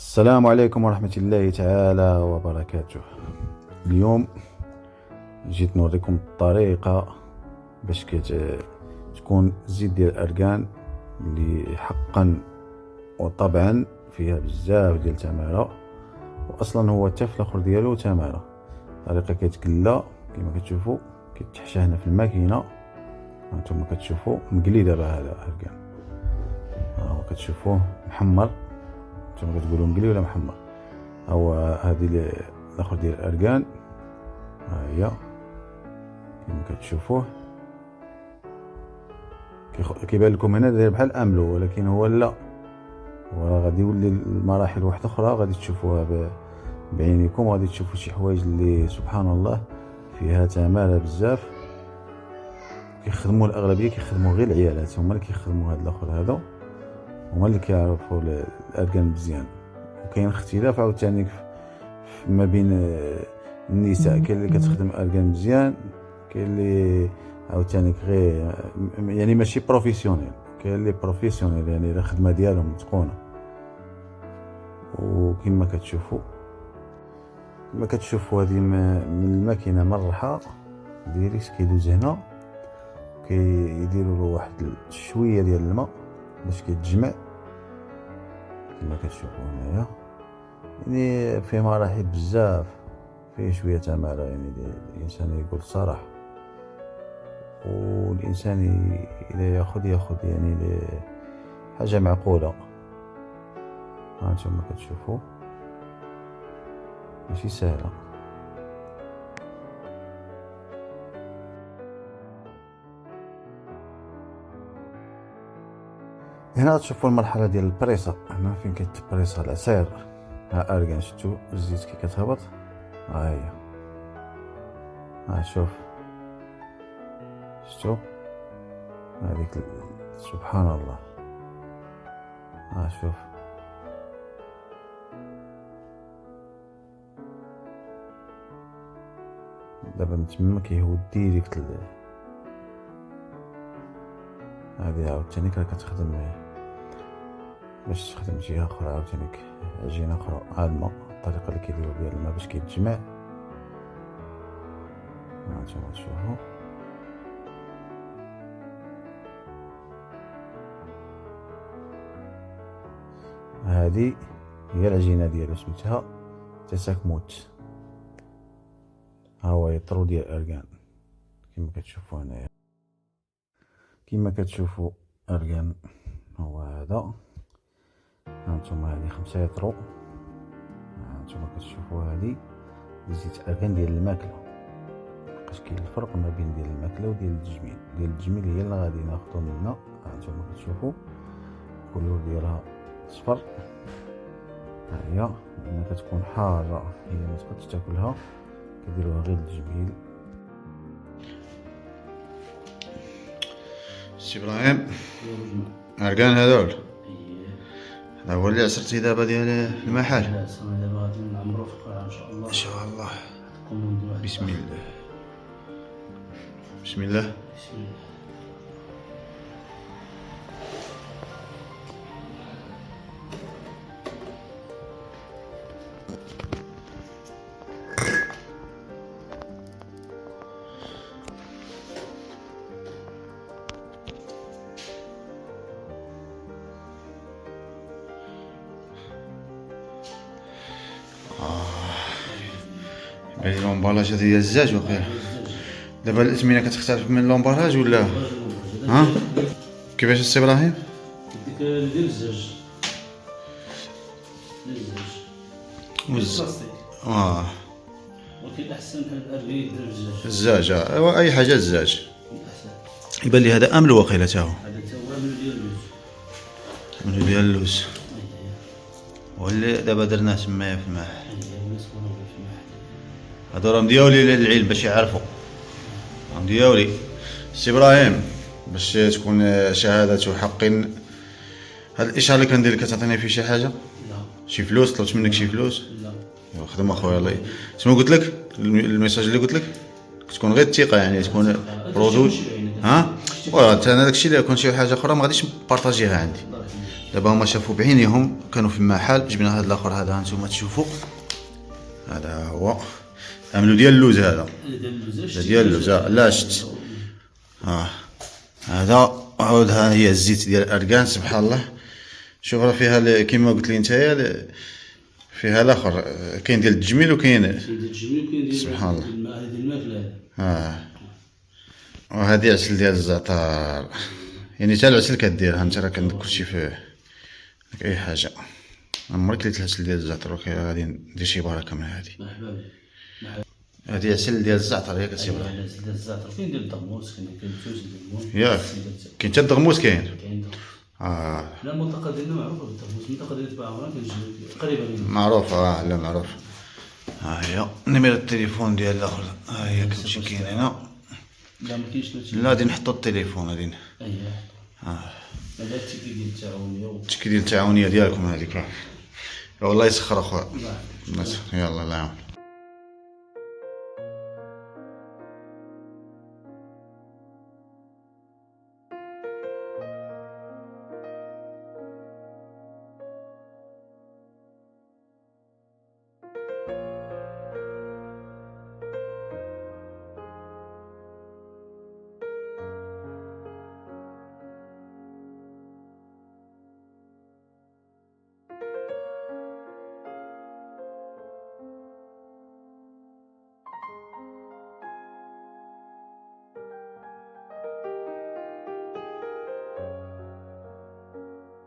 السلام عليكم ورحمة الله تعالى وبركاته. اليوم جيت نوريكم الطريقة باش تكون الزيت ديال الأركان اللي حقا وطبعا فيها بزاف ديال التمارة، واصلا هو حتى في الاخر ديالو تمارة. طريقة كيتكلا كما كتشوفوا، كيتحشى هنا في الماكينة. هانتوما كتشوفوا مقلي دابا هذا أركان، ها كتشوفوه محمر، نتوما كتقولوا مقلي ولا محمر. هو هذه الاخر ديال الأركان، ها هي كما كتشوفوه. كيبان لكم هنا داير بحال املو، ولكن هو لا، هو غادي يولي المراحل واحده اخرى غادي تشوفوها بعينيكم، وغادي تشوفوا شي حوايج اللي سبحان الله فيها تماره بزاف. كيخدموا الاغلبيه كيخدموا غير العيالات، هما اللي كيخدموا هاد الاخر هذا، هما اللي كيعرفوا الاركان مزيان. وكاين اختلاف عاوتاني ما بين النساء، كاين اللي كتخدم اركان مزيان، كاين اللي عاوتاني غير يعني ماشي بروفيسيونيل، كاين اللي بروفيسيونيل يعني الخدمه ديالهم متقونه. وكما كتشوفوا هذه من الماكينه مرحه ديريكت كيدوز هنا، كيديروا له واحد شويه ديال الماء باش كيتجمع كما كتشوفوا هنايا. يعني فيه مراحل بزاف، فيه شويه تماره، يعني الانسان يقول صراحه. والانسان الى ياخذ يعني حاجه معقوله. هانتوما كتشوفوا ماشي سهله. هنا تشوفوا المرحله ديال البريصه، هنا فين كيتبريصا العصير. ها اركان، شفتوا الزيت كي كتهبط، ها هي، ها شوف، شفتوا هذيك سبحان الله. ها شوف، دابا من تما كيهود ديريكت هذه عاوتاني كتخدم باش تخدم جهه اخرى، عاوتاني عجينه اخرى. ها الماء، الطريقه اللي كيديروا بها الماء باش كيتجمع. هانتوما تشوفوا هذه هي العجينه ديالو، سميتها تساكموت. ها هو يطرو ديال الاركان كما كتشوفوا هنايا. كما كتشوفوا أركان هو هذا. هانتوما هذه 5 يطرو. هانتوما كتشوفوا هذه زيت أركان ديال الماكله. لحقاش كاين الفرق ما بين ديال الماكله وديال التجميل. ديال التجميل هي اللي غادي ناخذو منها. هانتوما كتشوفوا الكولور ديالها صفر، ها هي لأن كتكون حاره، هي ما تقدش تاكلها، كيديروها غير للتجميل. سي ابراهيم، أركان هذول هذا هو اللي عصرتي دابا ديال المحل؟ لا صافي، دابا غادي نعمرو في القرعه ان شاء الله. ان شاء الله. بسم بسم الله، بسم الله. الله. هذه لومبالاج ديال الزاج وقيلا. دابا الاثمنه كتختلف من لومبالاج ولا ها؟ كيفاش السي ابراهيم؟ ديك اللي ديال الزاج، والزاج ولكن الاحسن بحال الاركان يدير بالزاج. الزاج، ايوا اي حاجه الزاج. الاحسن يبان لي هذا امل وقيلا تا هو هذا تا هو من ديال اللوز. من ديال اللوز، واللي دابا درناه تمايا في المحل. هادو راه مدياولي للعلم باش يعرفوا، راه مدياولي. سي ابراهيم، باش تكون شهادة حق، هاد الاشاره اللي كندير لك كتعطيني فيه شي حاجه، لا شي فلوس؟ طلبت منك شي فلوس؟ لا ايوا خدم اخويا. الله شنو قلت لك الميساج اللي قلت لك؟ تكون غير الثقه، يعني تكون برودوي. ها واه انا داكشي اللي كون شي حاجه اخرى ما غاديش نبارطاجيها عندي. دابا هما شافوا بعينيهم، كانوا في المحل، جبنا هذا الاخر هذا هانتوما تشوفوا، هذا هو عملوا ديال اللوز، هذا ديال اللوز لا شت. هذا عاود ها هي الزيت ديال الاركان. سبحان الله، شوف راه فيها كيما قلت لي نتايا، فيها الاخر، كاين ديال التجميل وكاين سبحان الله هذه الماكله. وهذه عسل ديال الزعتر، يعني حتى العسل كديرها انت، راه كندير كلشي فيه اي حاجه. عمرك كليت العسل ديال الزعتر، غادي ندير شي بركه من هذه. هذه عسل ديال الزعتر ياك سي ابراهيم؟ عسل ديال الزعتر كاين ديال الدغموس، كاين التوز الليمون ياك كاين حتى الدغموس كاين. لا المنطقه ديالنا معروفه بالدغموس، المنطقه ديال تبعها قريبه منها معروفه. لا معروف. ها هي نمير التليفون ديال الاخر، ها هي كلشي كاين هنا. لا ما كاينش لا غادي نحطو التليفون غادي. هذا التيكي ديال التعاونيه التيكي ديال التعاونيه ديالكم هذيك، والله يسخر اخويا. يلا الله يعاون.